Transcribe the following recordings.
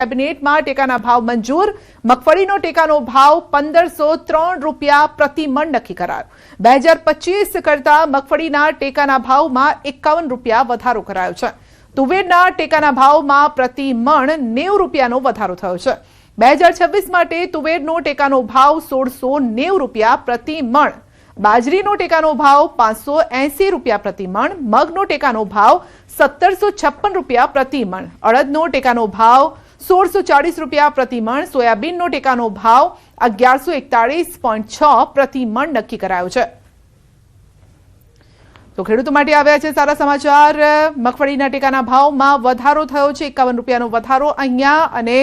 કેબિનેટમાં ટેકાના ભાવ મંજૂર. મગફળીનો ટેકાનો ભાવ 1503 રૂપિયા પ્રતિ મણ નક્કી કરાયો. 2025 કરતા મગફળીના ટેકાના ભાવમાં 51 રૂપિયા વધારો કરાયો છે. તુવેરના ટેકાના ભાવમાં પ્રતિ મણ 90 રૂપિયાનો વધારો થયો છે. 2026 માટે તુવેરનો ટેકાનો ભાવ 1690 રૂપિયા પ્રતિ મણ. બાજરીનો ટેકાનો ભાવ 580 રૂપિયા પ્રતિ મણ. મગનો ટેકાનો ભાવ 1756 રૂપિયા પ્રતિ મણ. અડદનો ટેકાનો ભાવ 1640 રૂપિયા પ્રતિ મણ. સોયાબીનનો ટેકાનો ભાવ 1141.6 પ્રતિ મણ નક્કી કરાયો છે. તો ખેડૂતો માટે આવ્યા છે સારા સમાચાર. મગફળીના ટેકાના ભાવમાં વધારો થયો છે, 51 રૂપિયાનો વધારો અહીંયા. અને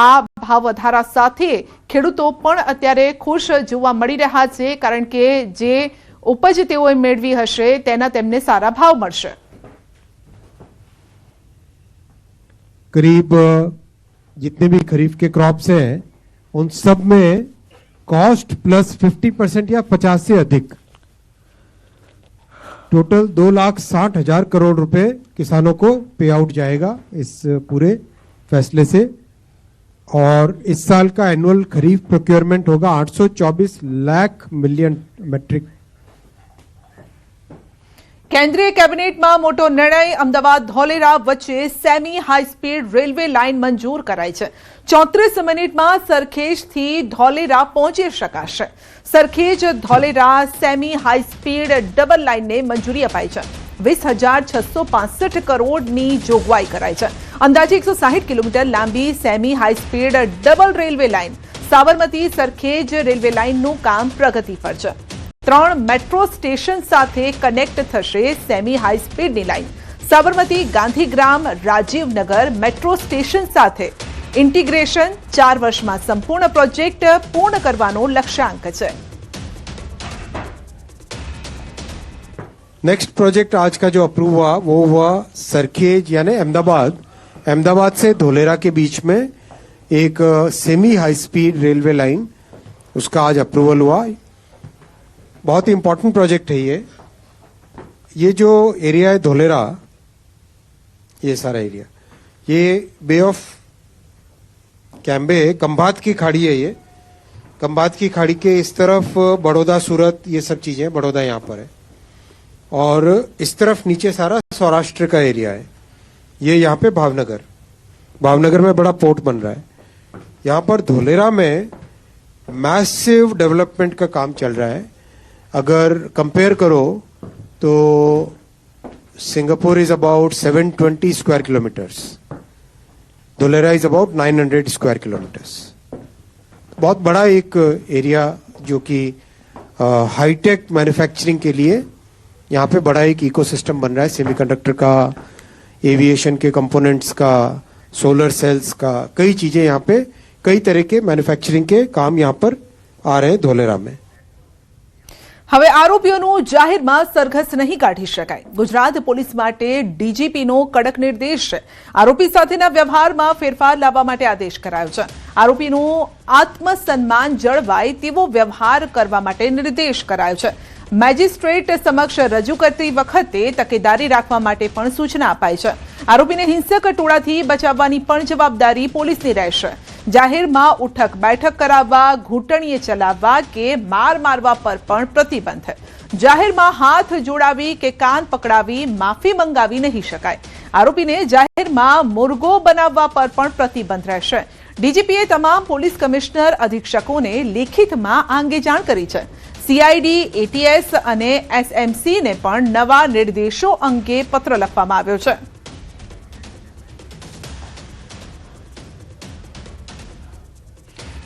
આ ભાવ વધારા સાથે ખેડૂતો પણ અત્યારે ખુશ જોવા મળી રહ્યા છે, કારણ કે જે ઉપજ તેઓએ મેળવી હશે તેના તેમને સારા ભાવ મળશે. करीब जितने भी खरीफ के क्रॉप्स हैं उन सब में कॉस्ट प्लस 50% या 50 से अधिक टोटल 2,60,000 करोड़ रुपए किसानों को पे आउट जाएगा इस पूरे फैसले से. और इस साल का एनुअल खरीफ प्रोक्योरमेंट होगा 824 लाख मिलियन मेट्रिक. કેન્દ્રીય કેબિનેટમાં મોટો નિર્ણય. અમદાવાદ ધોલેરા વચ્ચે semi high speed railway line મંજૂર કરાઈ છે. 34 મિનિટમાં સરખેજથી ધોલેરા પહોંચી શકાશે. Sarkhej Dholera semi high speed double લાઇનને મંજૂરી અપાઈ છે. 20,665 કરોડની જોગવાઈ કરાઈ છે. અંદાજે 160 કિલોમીટર લાંબી semi high speed double railway line Sabarmati Sarkhej railway લાઇનનું કામ પ્રગતિ પર છે. 3 મેટ્રો સ્ટેશન સાથે કનેક્ટ થશે સેમી હાઈ સ્પીડની line. Sabarmati, Gandhigram, Rajivnagar metro station સાથે ઇન્ટિગ્રેશન 4 વર્ષમાં સંપૂર્ણ પ્રોજેક્ટ પૂર્ણ કરવાનો લક્ષ્યાંક છે. नेक्स्ट प्रोजेक्ट आज का जो अप्रूव हुआ वो हुआ सरखेज यानी अहमदाबाद से धोलेरा के बीच में एक semi high speed railway line, उसका आज अप्रूवल हुआ. बहुत ही इंपॉर्टेंट प्रोजेक्ट है ये जो एरिया है धोलेरा, ये सारा एरिया, ये बे ऑफ कैम्बे खंभात की खाड़ी है. ये खंभात की खाड़ी के इस तरफ बड़ौदा, सूरत, ये सब चीजें, बड़ौदा यहाँ पर है. और इस तरफ नीचे सारा सौराष्ट्र का एरिया है. ये यहाँ पे भावनगर में बड़ा पोर्ट बन रहा है. यहाँ पर धोलेरा में मैसिव डेवलपमेंट का काम चल रहा है. अगर कंपेयर करो तो Singapore is about 720 square kilometres, Dholera is about 900 square kilometres. बहुत बड़ा एक एरिया जो कि हाईटेक मैन्युफैक्चरिंग के लिए यहाँ पे बड़ा एक इकोसिस्टम बन रहा है. सेमीकंडक्टर का, एविएशन के कंपोनेंट्स का, सोलर सेल्स का, कई चीजें यहाँ पे, कई तरह के मैन्युफैक्चरिंग के काम यहाँ पर आ रहे हैं धोलेरा में. હવે આરોપીઓનું જાહેરમાં સરઘસ નહીં કાઢી શકાય. ગુજરાત પોલીસ માટે ડીજીપીનો કડક નિર્દેશ છે. આરોપી સાથેના વ્યવહારમાં ફેરફાર લાવવા માટે આદેશ કરાયો છે. આરોપીનું આત્મસન્માન જળવાય તેવો વ્યવહાર કરવા માટે નિર્દેશ કરાયો છે. મેજિસ્ટ્રેટ સમક્ષ રજૂ કરતી વખતે તકેદારી રાખવા માટે પણ સૂચના અપાઈ છે. આરોપીને હિંસક ટોળાથી બચાવવાની પણ જવાબદારી પોલીસની રહેશે. જાહેરમાં ઉઠક બેઠક કરાવવા, ઘૂંટણીએ ચલાવવા કે માર મારવા પર પણ પ્રતિબંધ. જાહેરમાં હાથ જોડાવી કે કાન પકડાવી, માફી મંગાવી નહીં શકાય. આરોપીને જાહેરમાં મુર્ગો બનાવવા પર પણ પ્રતિબંધ રહેશે. ડીજીપીએ તમામ પોલીસ કમિશનર અધિક્ષકોને લેખિતમાં આ અંગે જાણ કરી છે. સીઆઈડી, એટીએસ અને એસએમસીને પણ નવા નિર્દેશો અંગે પત્ર લખવામાં આવ્યો છે.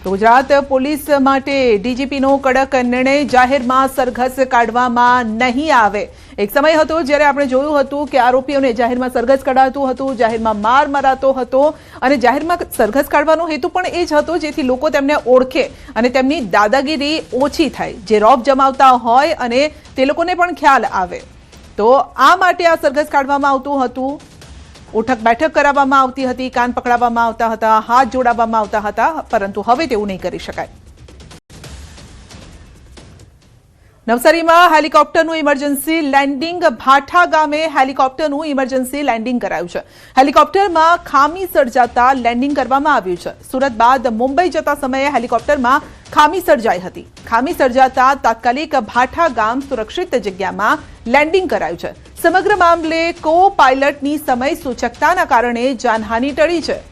ગુજરાત પોલીસ માટે ડીજીપીનો કડક નિર્ણય. જાહેરમાં સરઘસ કાઢવામાં નહીં આવે. એક સમય હતો જ્યારે આપણે જોયું હતું કે આરોપીઓને જાહેરમાં સરઘસ કઢાતું હતું, જાહેરમાં માર મરાતો હતો. અને જાહેરમાં સરઘસ કાઢવાનો હેતુ પણ એ જ હતો જેથી લોકો તેમને ઓળખે અને તેમની દાદાગીરી ઓછી થાય, જે રોબ જમાવતા હોય અને તે લોકોને પણ ખ્યાલ આવે. તો આ માટે આ સરઘસ કાઢવામાં આવતું હતું. ઉઠક બેઠક કરાવવામાં આવતી હતી, કાન પકડાવવામાં આવતા હતા, હાથ જોડાવવામાં આવતા હતા, પરંતુ હવે તેવું નહીં કરી શકાય. નવસારીમાં હેલિકોપ્ટરનું ઇમરજન્સી લેન્ડિંગ ભાઠા ગામે હેલિકોપ્ટરનું ઇમરજન્સી લેન્ડિંગ કરાયું છે. હેલિકોપ્ટરમાં ખામી સર્જાતા લેન્ડિંગ કરવામાં આવ્યું છે. સુરત બાદ મુંબઈ જતા સમયે હેલિકોપ્ટરમાં ખામી સર્જાઈ હતી. ખામી સર્જાતા તાત્કાલિક ભાઠા ગામ સુરક્ષિત જગ્યામાં લેન્ડિંગ કરાયું છે. સમગ્ર મામલે કો પાયલટની સમય સૂચકતાના કારણે જાનહાનિ ટળી છે.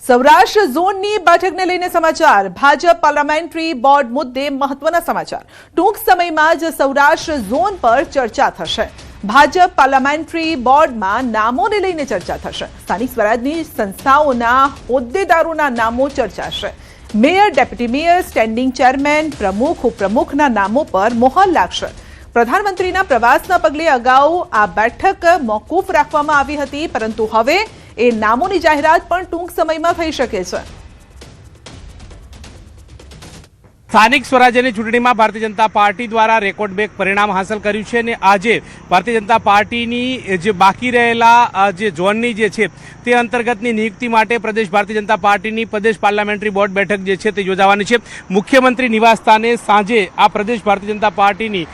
સૌરાષ્ટ્ર ઝોનની બેઠકને લઈને સમાચાર. ભાજપ પાર્લામેન્ટરી બોર્ડ મુદ્દે મહત્વના સમાચાર. ટૂંક સમયમાં જ સૌરાષ્ટ્ર ઝોન પર ચર્ચા થશે. ભાજપ પાર્લામેન્ટરી બોર્ડમાં નામોને લઈને ચર્ચા થશે. સ્થાનિક સ્વરાજની સંસ્થાઓના હોદ્દેદારોના નામો ચર્ચાશે. Mayor, deputy mayor, standing chairman, પ્રમુખ, ઉપપ્રમુખના નામો પર મહોર લાગશે. પ્રધાનમંત્રીના પ્રવાસના પગલે અગાઉ આ બેઠક મોકૂફ રાખવામાં આવી હતી, પરંતુ હવે એ નામોની જાહેરાત પણ ટૂંક સમયમાં થઈ શકે છે. સ્થાનિક સ્વરાજ્યની ચૂંટણીમાં ભારતીય જનતા પાર્ટી દ્વારા રેકોર્ડ બ્રેક પરિણામ હાંસલ કર્યું છે અને આજે ભારતીય જનતા પાર્ટીની જે બાકી રહેલા જે ઝોનની જે છે તે અંતર્ગતની નિયુક્તિ માટે પ્રદેશ ભારતીય જનતા પાર્ટીની પ્રદેશ પાર્લામેન્ટરી બોર્ડ બેઠક જે છે તે યોજાવાની છે. મુખ્યમંત્રી નિવાસ સ્થાને સાંજે આ પ્રદેશ ભારતીય જનતા પાર્ટીની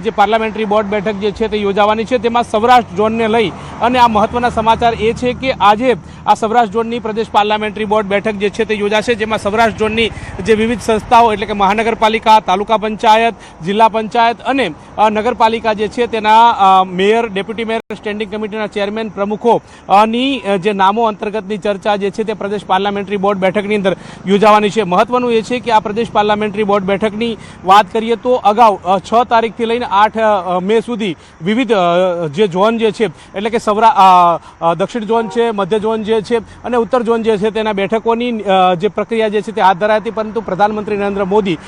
જે પાર્લામેન્ટરી બોર્ડ બેઠક જે છે તે યોજાવાની છે. તેમાં સૌરાષ્ટ્ર ઝોનને લઈ અને આ મહત્વના સમાચાર એ છે કે આજે આ સૌરાષ્ટ્ર ઝોનની પ્રદેશ પાર્લામેન્ટરી બોર્ડ બેઠક જે છે તે યોજાશે, જેમાં સૌરાષ્ટ્ર ઝોનની જે વિવિધ સંસ્થાઓ એટલે કે મહાનગરપાલિકા, તાલુકા પંચાયત, જિલ્લા પંચાયત અને નગરપાલિકા જે છે તેના મેયર, ડેપ્યુટી મેયર, સ્ટેન્ડિંગ કમિટીના ચેરમેન, પ્રમુખોની જે નામો અંતર્ગતની ચર્ચા જે છે તે પ્રદેશ પાર્લામેન્ટરી બોર્ડ બેઠકની અંદર યોજાવાની છે. મહત્વનું એ છે કે આ પ્રદેશ પાર્લામેન્ટરી બોર્ડ બેઠકની વાત કરીએ તો અગાઉ 6 તારીખથી લઈને 8 મે સુધી વિવિધ જે ઝોન જે છે એટલે કે દક્ષિણ ઝોન છે, મધ્ય ઝોન જે છે અને ઉત્તર ઝોન જે છે તેના બેઠકોની જે પ્રક્રિયા જે છે તે હાથ ધરાઈ હતી, પરંતુ પ્રધાનમંત્રી નરેન્દ્ર મોદી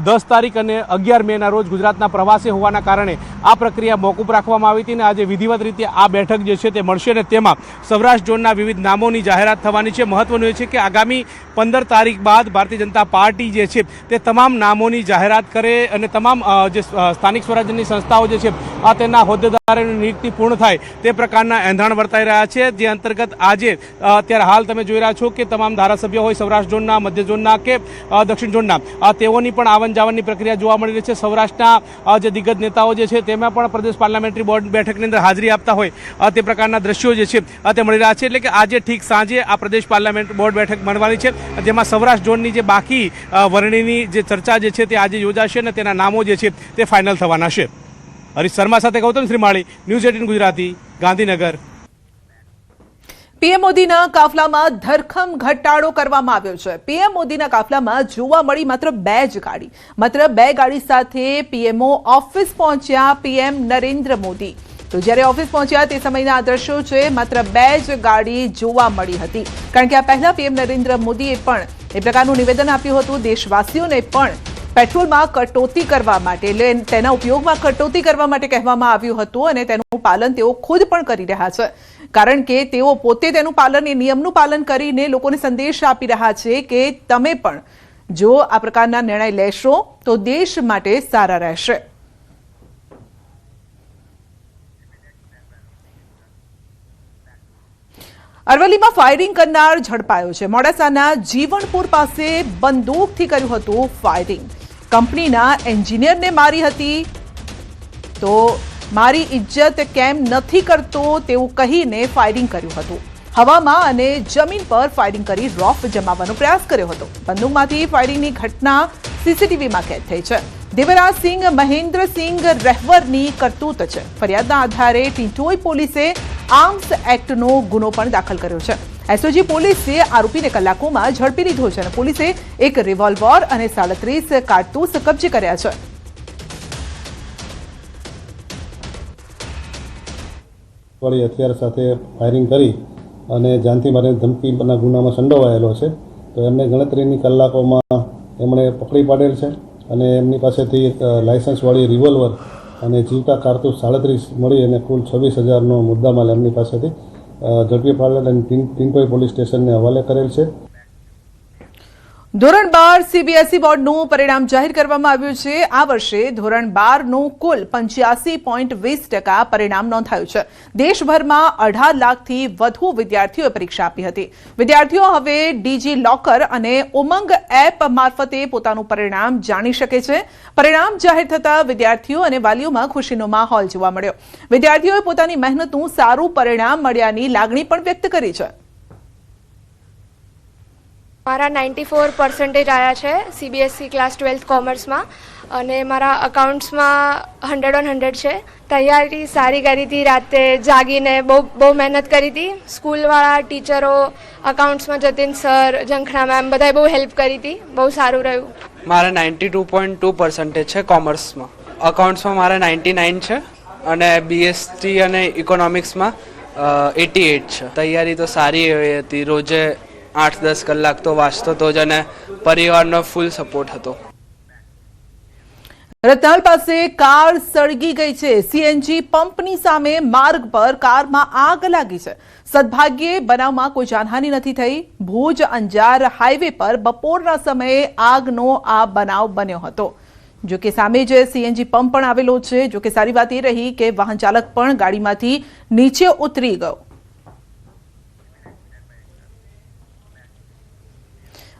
10 તારીખ અને 11 મેના રોજ ગુજરાતના પ્રવાસે હોવાના કારણે આ પ્રક્રિયા મોકૂફ રાખવામાં આવી હતી અને આજે વિધિવત રીતે આ બેઠક જે છે તે મળશે અને તેમાં સૌરાષ્ટ્ર ઝોનના વિવિધ નામોની જાહેરાત થવાની છે. મહત્વનું એ છે કે આગામી 15 તારીખ બાદ ભારતીય જનતા પાર્ટી જે છે તે તમામ નામોની જાહેરાત કરે અને તમામ જે સ્થાનિક સ્વરાજ્યની સંસ્થાઓ જે છે આ તેના હોદ્દેદારોની નિયુક્તિ પૂર્ણ થાય તે પ્રકારના એંધાણ વર્તાઈ રહ્યા છે. જે અંતર્ગત આજે અત્યારે હાલ તમે જોઈ રહ્યા છો કે તમામ ધારાસભ્યો હોય સૌરાષ્ટ્ર ઝોનના, મધ્ય ઝોનના કે દક્ષિણ ઝોનના, તેઓની પણ આવન જાવનની પ્રક્રિયા જોવા મળી રહી છે. સૌરાષ્ટ્રના જે દિગ્ગજ નેતાઓ જે છે તેમાં પણ પ્રદેશ પાર્લામેન્ટરી બોર્ડ બેઠકની અંદર હાજરી આપતા હોય તે પ્રકારના દ્રશ્યો જે છે તે મળી રહ્યા છે. એટલે કે આજે ઠીક સાંજે આ પ્રદેશ પાર્લામેન્ટ બોર્ડ બેઠક મળવાની છે, જેમાં સૌરાષ્ટ્ર ઝોનની જે બાકી વરણીની જે ચર્ચા જે છે તે આજે યોજાશે અને તેના નામો જે છે તે ફાઇનલ થવાના છે. હરીશ શર્મા સાથે ગૌતમ શ્રીમાળી, ન્યૂઝ 18 ગુજરાતી, ગાંધીનગર. પીએમ મોદીના કાફલામાં ધરખમ ઘટાડો કરવામાં આવ્યો છે. પીએમ મોદીના કાફલામાં જોવા મળી માત્ર 2 જ ગાડી. માત્ર 2 ગાડી સાથે પીએમઓ ઓફિસ પહોંચ્યા. પીએમ નરેન્દ્ર મોદી તો જ્યારે ઓફિસ પહોંચ્યા તે સમયના આ દ્રશ્યો છે. માત્ર 2 જ ગાડી જોવા મળી હતી, કારણ કે આ પહેલા પીએમ નરેન્દ્ર મોદીએ પણ એ પ્રકારનું નિવેદન આપ્યું હતું. દેશવાસીઓને પણ પેટ્રોલમાં કટોતી કરવા માટે એટલે તેના ઉપયોગમાં કટોતી કરવા માટે કહેવામાં આવ્યું હતું અને તેનું પાલન તેઓ ખુદ પણ કરી રહ્યા છે, કારણ કે તેઓ પોતે તેનું પાલન, એ નિયમનું પાલન કરીને લોકોને સંદેશ આપી રહ્યા છે કે તમે પણ જો આ પ્રકારના નિર્ણય લેશો તો દેશ માટે સારા રહેશે. અરવલ્લીમાં ફાયરિંગ કરનાર ઝડપાયો છે. મોડાસાના જીવણપુર પાસે બંદૂકથી કર્યું હતું ફાયરિંગ. કંપનીના એન્જિનિયરને મારી હતી, તો મારી ઇજ્જત કેમ નથી કરતો તેવું કહીને ફાયરિંગ કર્યું હતું. હવામાં અને જમીન પર ફાયરિંગ કરી રોફ જમાવવાનો પ્રયાસ કર્યો હતો. બંદૂકમાંથી ફાયરિંગની ઘટના સીસીટીવીમાં કેદ થઈ છે. દેવરાજસિંહ મહેન્દ્રસિંહ રહેવરની કરતૂત છે. ફરિયાદના આધારે ટીટોઈ પોલીસે આર્મ્સ એક્ટનો ગુનો પણ દાખલ કર્યો છે. એસઓજી પોલીસે આરોપીને કલાકોમાં ઝડપી લીધો છે અને પોલીસે એક રિવોલ્વર અને 37 કારતૂસ કબજે કર્યા છે. વાળી હથિયાર સાથે ફાયરિંગ કરી અને જાનથી મારીને ધમકીના ગુનામાં સંડોવાયેલો છે. તો એમને ગણતરીની કલાકોમાં એમણે પકડી પાડેલ છે અને એમની પાસેથી એક લાયસન્સવાળી રિવોલ્વર અને જીવતા કારતૂસ 37 મળી અને કુલ 26,000નો મુદ્દામાલ એમની પાસેથી ઝડપી પાડેલ અને ટીંટોઈ પોલીસ સ્ટેશનને હવાલે કરેલ છે. ધોરણ 12 સીબીએસઈ બોર્ડનું પરિણામ જાહેર કરવામાં આવ્યું છે। આ વર્ષે ધોરણ 12નું કુલ 85.20% પરિણામ નોંધાયું છે। દેશભરમાં 18 લાખથી વધુ વિદ્યાર્થીઓએ પરીક્ષા આપી હતી। વિદ્યાર્થીઓ હવે ડીજી લોકર અને ઉમંગ એપ મારફતે પોતાનું પરિણામ જાણી શકે છે। પરિણામ જાહેર થતા વિદ્યાર્થીઓ અને વાલીઓમાં ખુશીનો માહોલ જોવા મળ્યો। વિદ્યાર્થીઓએ પોતાની મહેનતનું સારું પરિણામ મળ્યાની લાગણી પણ વ્યક્ત કરી છે। મારા 94% આવ્યા છે સીબીએસઈ ક્લાસ 12th કોમર્સમાં અને મારા અકાઉન્ટ્સમાં 100/100 છે। તૈયારી સારી કરી હતી, રાતે જાગીને બહુ મહેનત કરી હતી। સ્કૂલવાળા ટીચરો, અકાઉન્ટ્સમાં જતીન સર, ઝંખના મેમ બધાએ બહુ હેલ્પ કરી હતી, બહુ સારું રહ્યું। મારા 92.2% છે કોમર્સમાં, અકાઉન્ટ્સમાં મારા 99 છે અને બીએસટી અને ઇકોનોમિક્સમાં 88 છે। તૈયારી તો સારી એવી હતી, રોજે 8-10 કલાક તો વાંચતો હતો જ અને પરિવારનો ફૂલ સપોર્ટ હતો। રતનાલ પાસે કાર સળગી ગઈ છે। સીએનજી પંપની સામે માર્ગ પર કારમાં આગ લાગી છે। સદભાગ્યે બનાવમાં કોઈ જાનહાનિ નથી થઈ। ભુજ અંજાર હાઈવે પર બપોરના સમયે આગનો આ બનાવ બન્યો હતો। જો કે સામે જ સીએનજી પંપ પણ આવેલો છે। જો કે સારી વાત એ રહી કે વાહન ચાલક પણ ગાડીમાંથી નીચે ઉતરી ગયો।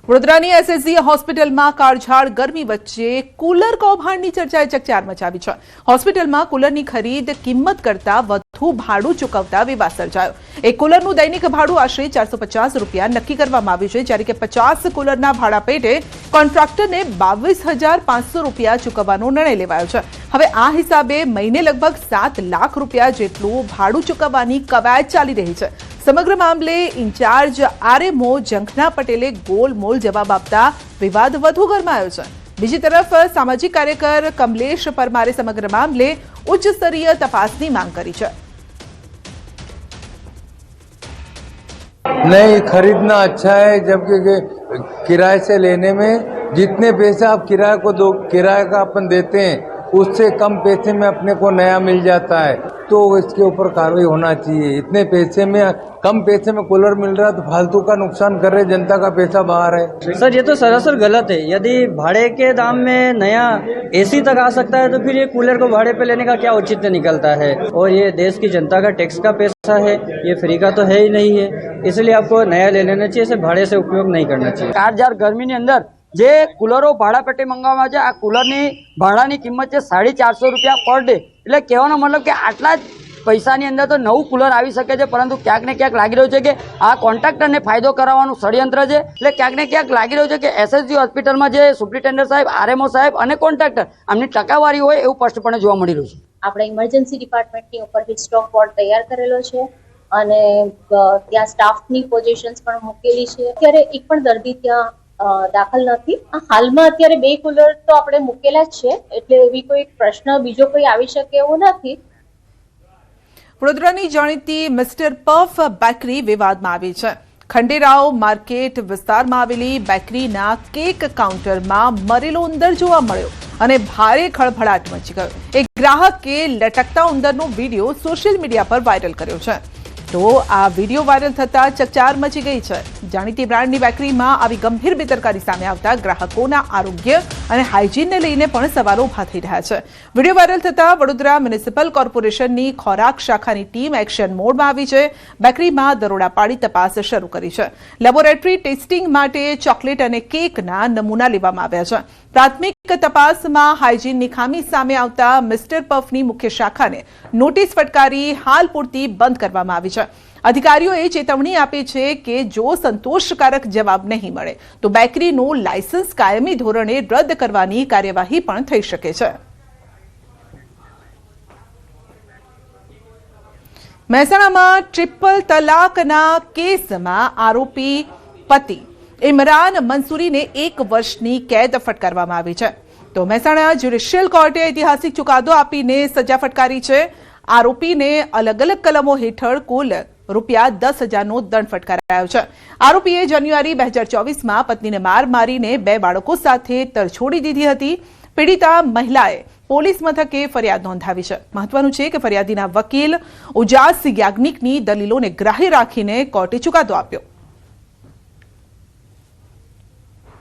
વડોદરાની એસએસજી હોસ્પિટલમાં કાળઝાળ ગરમી વચ્ચે કુલર કૌભાંડની ચર્ચાએ ચકચાર મચાવી છે। હોસ્પિટલમાં કુલરની ખરીદ કિંમત કરતાં વધુ ભાડું ચૂકવતા વિવાદ સર્જાયો। એક કુલરનું દૈનિક ભાડું આશરે 450 રૂપિયા નક્કી કરવામાં આવ્યું છે, જ્યારે કે 50 કુલરના ભાડા પેટે કોન્ટ્રાક્ટરને 22,500 રૂપિયા ચૂકવવાનો નિર્ણય લેવાયો છે। હવે આ હિસાબે મહિને લગભગ 7 લાખ રૂપિયા જેટલું ભાડું ચૂકવવાની કવાયત ચાલી રહી છે। સમગ્ર મામલે ઇન્ચાર્જ આરએમઓ ઝંખના પટેલે ગોલમોલ જવાબ આપતા વિવાદ વધુ ગરમાયો છે। બીજી તરફ સામાજિક કાર્યકર કમલેશ પરમારે સમગ્ર મામલે ઉચ્ચ સ્તરીય તપાસની માંગ કરી છે। नहीं, खरीदना अच्छा है, जबकि किराए से लेने में जितने पैसे आप किराए को दो, किराए का अपन देते हैं उससे कम पैसे में अपने को नया मिल जाता है, तो इसके ऊपर कार्रवाई होना चाहिए। इतने पैसे में, कम पैसे में कूलर मिल रहा है तो फालतू का नुकसान कर रहे, जनता का पैसा बाहर है। सर ये तो सरासर गलत है। यदि भाड़े के दाम में नया एसी तक आ सकता है तो फिर ये कूलर को भाड़े पे लेने का क्या औचित्य निकलता है। और ये देश की जनता का टैक्स का पैसा है, ये फ्री का तो है ही नहीं है, इसलिए आपको नया ले लेना चाहिए, इसे भाड़े से उपयोग नहीं करना चाहिए। કાળઝાળ ગરમીની અંદર જે કુલરો ભાડા પેટે મંગાવવામાં આવે છે, આ કુલરની ભાડાની કિંમત છે 450 રૂપિયા પર ડે। એટલે કહેવાનો મતલબ કે આટલા જ પૈસાની અંદર તો નવું કુલર આવી શકે છે, પરંતુ ક્યાંક ને ક્યાંક લાગી રહ્યું છે કે આ કોન્ટ્રાક્ટરને ફાયદો કરાવવાનું ષડયંત્ર છે। એટલે ક્યાંક ને ક્યાંક લાગી રહ્યું છે કે એસએસજી હોસ્પિટલમાં જે સુપ્રિન્ટેન્ડન્ટ સાહેબ, આરએમઓ સાહેબ અને કોન્ટ્રાક્ટર આમની ટકાવારી હોય એવું સ્પષ્ટપણે જોવા મળી રહ્યું છે। આપણે ઇમરજન્સી ડિપાર્ટમેન્ટની ઉપર હીટ સ્ટ્રોક બોર્ડ તૈયાર કરેલો છે અને ત્યાં સ્ટાફની પોઝિશન્સ પણ મૂકેલી છે। અત્યારે એક પણ દર્દી ત્યાં દાખલ નથી। હાલમાં અત્યારે 2 કુલર તો આપણે મૂકેલા જ છે, એટલે એવી કોઈ પ્રશ્ન બીજો કોઈ આવી શકે એવું નથી। વડોદરાની જાણીતી મિસ્ટર પફ બેકરી વિવાદમાં આવી છે। ખંડેરાવ માર્કેટ વિસ્તારમાં આવેલી બેકરીના કેક કાઉન્ટરમાં મરેલો ઉંદર જોવા મળ્યો અને ભારે ખળભળાટ મચી ગયો। એક ગ્રાહકે લટકતા ઉંદરનો વિડીયો સોશિયલ મીડિયા પર વાયરલ કર્યો છે, તો આ વિડીયો વાયરલ થતા ચકચાર મચી ગઈ છે। જાણીતી બ્રાન્ડની બેકરીમાં આવી ગંભીર બેદરકારી સામે આવતા ગ્રાહકોના આરોગ્ય અને હાઇજીનને લઈને પણ સવાલો ઉભા થઈ રહ્યા છે। વિડીયો વાયરલ થતા વડોદરા મ્યુનિસિપલ કોર્પોરેશનની ખોરાક શાખાની ટીમ એક્શન મોડમાં આવી છે। બેકરીમાં દરોડા પાડી તપાસ શરૂ કરી છે। લેબોરેટરી ટેસ્ટિંગ માટે ચોકલેટ અને કેકના નમૂના લેવામાં આવ્યા છે। પ્રાથમિક તપાસમાં હાઇજીનની ખામી સામે આવતા મિસ્ટર પફની મુખ્ય શાખાને નોટિસ ફટકારી હાલ પૂરતી બંધ કરવામાં આવી છે। અધિકારીઓએ ચેતવણી આપી છે કે જો સંતોષકારક જવાબ નહીં મળે તો બેકરીનું લાયસન્સ કાયમી ધોરણે રદ કરવાની કાર્યવાહી પણ થઈ શકે છે। મહેસાણામાં ટ્રિપલ તલાકના કેસમાં આરોપી પતિ ઇમરાન મંસૂરીને 1 વર્ષની કેદ ફટકારવામાં આવી છે। તો મહેસાણા જ્યુડિશિયલ કોર્ટે ઐતિહાસિક ચુકાદો આપીને સજા ફટકારી છે। આરોપીને અલગ અલગ કલમો હેઠળ કુલ ₹10,000નો દંડ ફટકારાયો છે। આરોપીએ જાન્યુઆરી 2024માં પત્નીને માર મારીને 2 બાળકો સાથે તરછોડી દીધી હતી। પીડિતા મહિલાએ પોલીસ મથકે ફરિયાદ નોંધાવી છે। મહત્વનું છે કે ફરિયાદીના વકીલ ઉજાસ યાજ્ઞિકની દલીલોને ગ્રાહ્ય રાખીને કોર્ટે ચુકાદો આપ્યો।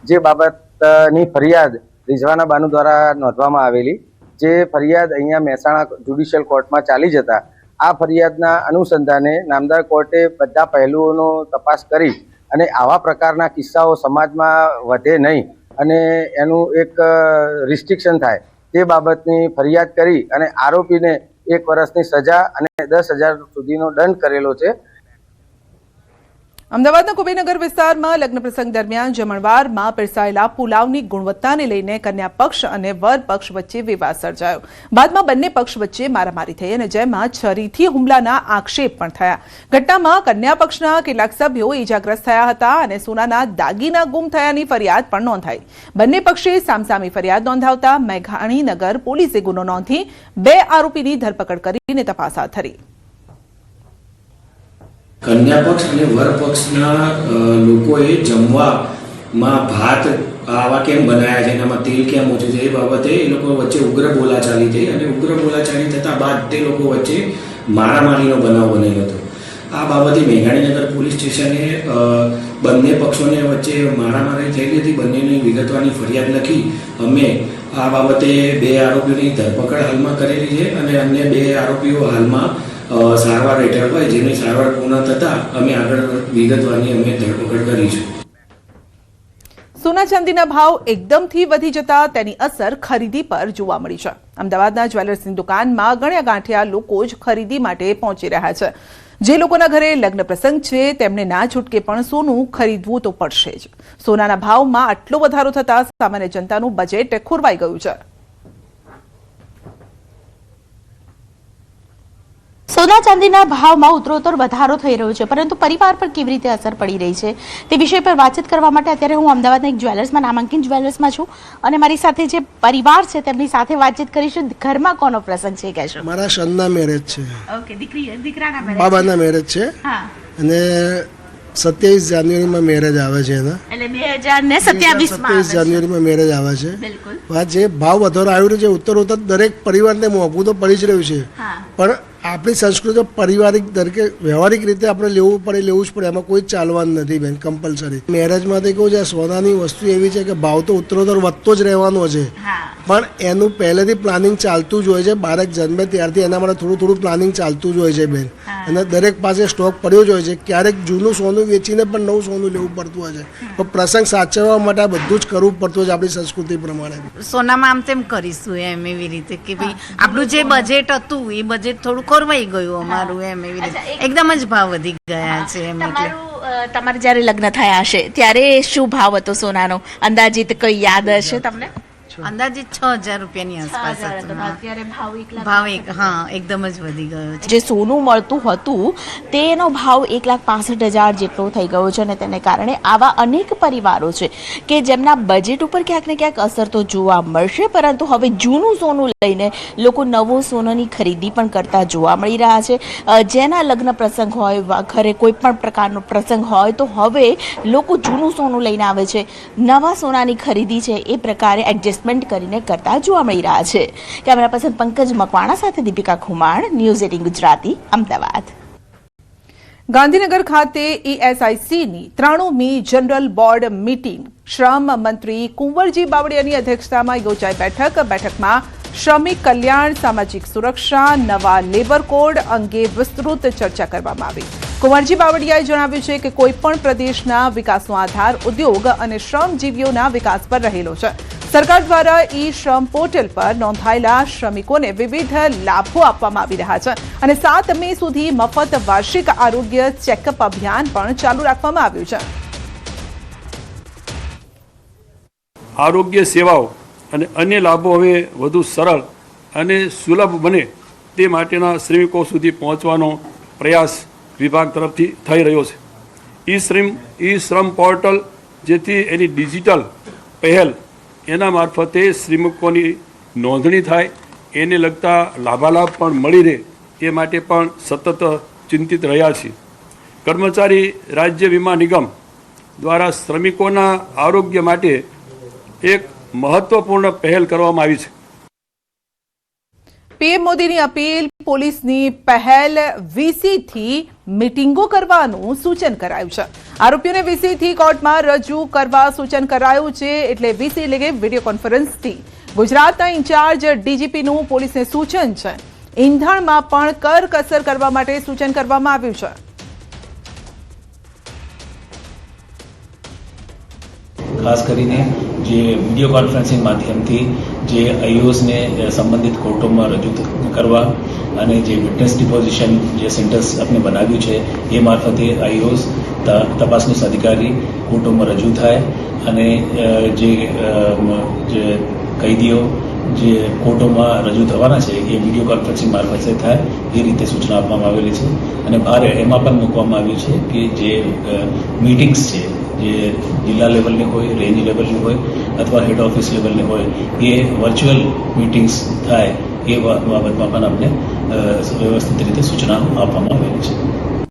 જે બાબતની ફરિયાદ રિઝવાના બાનુ દ્વારા નોંધવામાં આવેલી, જે ફરિયાદ અહીંયા મહેસાણા જ્યુડિશિયલ કોર્ટમાં ચાલી જતા આ ફરિયાદના અનુસંધાને નામદાર કોર્ટે બધા પહેલુઓનો તપાસ કરી અને આવા પ્રકારના કિસ્સાઓ સમાજમાં વધે નહીં અને એનું એક રિસ્ટ્રિક્શન થાય તે બાબતની ફરિયાદ કરી અને આરોપીને 1 વર્ષની સજા અને 10,000 સુધીનો દંડ કરેલો છે. અમદાવાદના કુબેરનગર વિસ્તારમાં લગ્ન પ્રસંગ દરમિયાન જમણવારમાં પીરસાયેલા પુલાવની ગુણવત્તાને લઈને કન્યા પક્ષ અને વર પક્ષ વચ્ચે વિવાદ સર્જાયો. બાદમાં બંને પક્ષ વચ્ચે મારામારી થઈ અને જેમાં છરીથી હુમલાના આક્ષેપ પણ થયા. ઘટનામાં કન્યા પક્ષના કેટલાક સભ્યો ઇજાગ્રસ્ત થયા હતા અને સોનાના દાગીના ગુમ થયાની ફરિયાદ પણ નોંધાઈ. બંને પક્ષે સામસામી ફરિયાદ નોંધાવતા મેઘાણીનગર પોલીસે ગુનો નોંધી 2 આરોપીની ધરપકડ કરીને તપાસ હાથ ધરી. કન્યા પક્ષ અને વર પક્ષના લોકોએ જમવામાં ભાત આવા કેમ બનાવ્યા છે, એનામાં તેલ કેમ ઓછું છે, એ બાબતે એ લોકો વચ્ચે ઉગ્ર બોલાચાલી થઈ અને ઉગ્ર બોલાચાલી થતાં બાદ તે લોકો વચ્ચે મારામારીનો બનાવ બનેલો હતો. આ બાબતે મેઘાણીનગર પોલીસ સ્ટેશને બંને પક્ષોને વચ્ચે મારામારી થયેલી હતી. બંનેની વિગતવારની ફરિયાદ લખી અમે આ બાબતે 2 આરોપીઓની ધરપકડ હાલમાં કરેલી છે અને અન્ય 2 આરોપીઓ હાલમાં સારવાર હેઠળ હોય, જેની સારવાર પૂર્ણ થતાં અમે આગળ વિગતવારની અમે ધરપકડ કરીશું. સોના ચાંદીના ભાવ એકદમથી વધી જતા તેની અસર ખરીદી પર જોવા મળી છે. અમદાવાદના જ્વેલર્સની દુકાનમાં ગણ્યા ગાંઠિયા લોકો જ ખરીદી માટે પહોંચી રહ્યા છે. જે લોકોના ઘરે લગ્ન પ્રસંગ છે તેમને ના છૂટકે પણ સોનું ખરીદવું તો પડશે જ. સોનાના ભાવમાં આટલો વધારો થતા સામાન્ય જનતાનું બજેટ ખોરવાઈ ગયું છે. સોના ચાંદીના ભાવમાં ઉત્તરોત્તર વધારો થઈ રહ્યો છે, પરંતુ પરિવાર પર કેવી રીતે અસર પડી રહી છે તે વિષય પર વાતચીત કરવા માટે અત્યારે હું અમદાવાદના એક જ્વેલર્સમાં, નામાંકિત જ્વેલર્સમાં છું અને મારી સાથે જે પરિવાર છે તેમની સાથે વાતચીત કરીશું. ઘરમાં કોનો પ્રસંગ છે કહેશો? મારા સનના મેરેજ છે. ઓકે, દીકરાના મેરેજ, બાબાના મેરેજ છે. હા, અને 27 જાન્યુઆરીમાં મેરેજ આવે છે એના, એટલે 2027 જાન્યુઆરીમાં મેરેજ આવે છે. બિલકુલ. જે ભાવ વધારો આવ્યો છે ઉત્તરોત્તર દરેક પરિવારને મોંઘું તો પડી જ રહ્યું છે, પણ આપણી સંસ્કૃતિ પારિવારિક તરીકે વ્યવહારિક રીતે આપણે લેવું જ પડે, એમાં કોઈ ચાલવાનું નથી બેન, કમ્પલસરી. મેરેજમાંથી કહું છે સોનાની વસ્તુ એવી છે કે ભાવ તો ઉત્તરોત્તર વધતો જ રહેવાનો છે, પણ એનું પહેલેથી પ્લાનિંગ ચાલતું જ હોય છે. બાળક જન્મે ત્યારથી એના માટે થોડું પ્લાનિંગ ચાલતું જ હોય છે બેન, અને દરેક પાસે સ્ટોક પડ્યો જ હોય છે. ક્યારેક જૂનું સોનું વેચીને પણ નવું સોનું લેવું પડતું હોય છે, પણ પ્રસંગ સાચવવા માટે આ બધું જ કરવું પડતું હોય છે આપણી સંસ્કૃતિ પ્રમાણે. સોનામાં આમ તેમ કરીશું એમ, એવી રીતે કે ભાઈ આપણું જે બજેટ હતું એ બજેટ થોડું ખોરવાઈ ગયું અમારું એમ, એવી રીતે એકદમ જ ભાવ વધી ગયા છે એમ. એટલે તમારે જ્યારે લગ્ન થયા હશે ત્યારે શું ભાવ હતો સોનાનો અંદાજિત કઈ યાદ હશે તમને? અંદાજે 6,000 રૂપિયાની આસપાસ હતું. અત્યારે ભાવ એકદમ જ વધી ગયો છે. જે સોનું મળતું હતું તેનો ભાવ 1,65,000 જેટલો થઈ ગયો છે અને તેને કારણે આવા અનેક પરિવારો છે કે જેમના બજેટ ઉપર ક્યાંક ને ક્યાંક અસર તો જોવા મળશે, પરંતુ હવે જૂનું સોનું લઈને લોકો નવો સોનાની ખરીદી પણ કરતા જોવા મળી રહ્યા છે. જેના લગ્ન પ્રસંગ હોય, ઘરે કોઈ પણ પ્રકારનો પ્રસંગ હોય તો હવે લોકો જૂનું સોનું લઈને આવે છે, નવા સોનાની ખરીદી છે એ પ્રકારે એડજસ્ટમેન્ટ કરીને કરતા જોવા મળી રહ્યા છે. કેમેરા પર્સન પંકજ મકવાણા સાથે દીપિકા ખુમાણ, ન્યૂઝ 18 ગુજરાતી, અમદાવાદ. ગાંધીનગર ખાતે ESICની 93મી જનરલ બોર્ડ મીટિંગ શ્રમ મંત્રી કુંવરજી બાવળિયાની અધ્યક્ષતામાં યોજાઈ. બેઠકમાં શ્રમિક કલ્યાણ, સામાજિક સુરક્ષા, નવા લેબર કોડ અંગે વિસ્તૃત ચર્ચા કરવામાં આવી. કુંવરજી બાવળિયાએ જણાવ્યું છે કે કોઈપણ પ્રદેશના વિકાસનો આધાર ઉદ્યોગ અને શ્રમજીવીઓના વિકાસ પર રહેલો છે. સરકાર દ્વારા શ્રમ પોર્ટલ પર નોંધાયેલા શ્રમિકોને વિવિધ લાભો આપવામાં આવી રહ્યા છે અને 7 મે સુધી મફત વાર્ષિક આરોગ્ય ચેકઅપ અભિયાન પણ ચાલુ રાખવામાં આવ્યું છે. આરોગ્ય સેવાઓ અને અન્ય લાભો હવે વધુ સરળ અને સુલભ બને તે માટેના શ્રમિકો સુધી પહોંચવાનો પ્રયાસ વિભાગ તરફથી થઈ રહ્યો છે. શ્રમ પોર્ટલ, જેથી એની ડિજિટલ પહેલ એના મારફતે શ્રમિકોની નોંધણી થાય, એને લગતા લાભાલાભ પણ મળી રહે તે માટે પણ સતત ચિંતિત રહ્યા છીએ. કર્મચારી રાજ્ય વીમા નિગમ દ્વારા શ્રમિકોના આરોગ્ય માટે એક મહત્વપૂર્ણ પહેલ કરવામાં આવી છે. પીએમ મોદીની અપીલ, પોલીસની પહેલ, વીસીથી મીટિંગો કરવાનું સૂચન કરાયું છે. આરોપીઓને વીસીથી કોર્ટમાં રજૂ કરવા સૂચન કરાયું છે. એટલે વીસી એટલે કે વિડીયો કોન્ફરન્સથી ગુજરાતના ઇન્ચાર્જ ડીજીપીનું પોલીસને સૂચન છે. ઈંધણમાં પણ કરકસર કરવા માટે સૂચન કરવામાં આવ્યું છે. ખાસ કરીને જે વિડીયો કોન્ફરન્સિંગ માધ્યમથી જે આઈઓસને સંબંધિત કોર્ટોમાં રજૂ કરવા અને જે વિટનેસ ડિપોઝિશન જે સેન્ટર્સ આપણે બનાવ્યું છે એ મારફતે આઈઓસ તપાસનીસ અધિકારી કોર્ટોમાં રજૂ થાય અને જે કૈદીઓ જે કોર્ટોમાં રજૂ થવાના છે એ વિડીયો કોન્ફરન્સિંગ મારફતે થાય એ રીતે સૂચના આપવામાં આવેલી છે. અને ભારે એમાં પણ મૂકવામાં આવ્યું છે કે જે મીટિંગ્સ છે જે જિલ્લા લેવલની હોય, રેન્જ લેવલની હોય અથવા હેડ ઓફિસ લેવલની હોય એ વર્ચ્યુઅલ મીટિંગ્સ થાય એ બાબતમાં પણ આપણે વ્યવસ્થિત રીતે સૂચના આપવામાં આવેલી છે.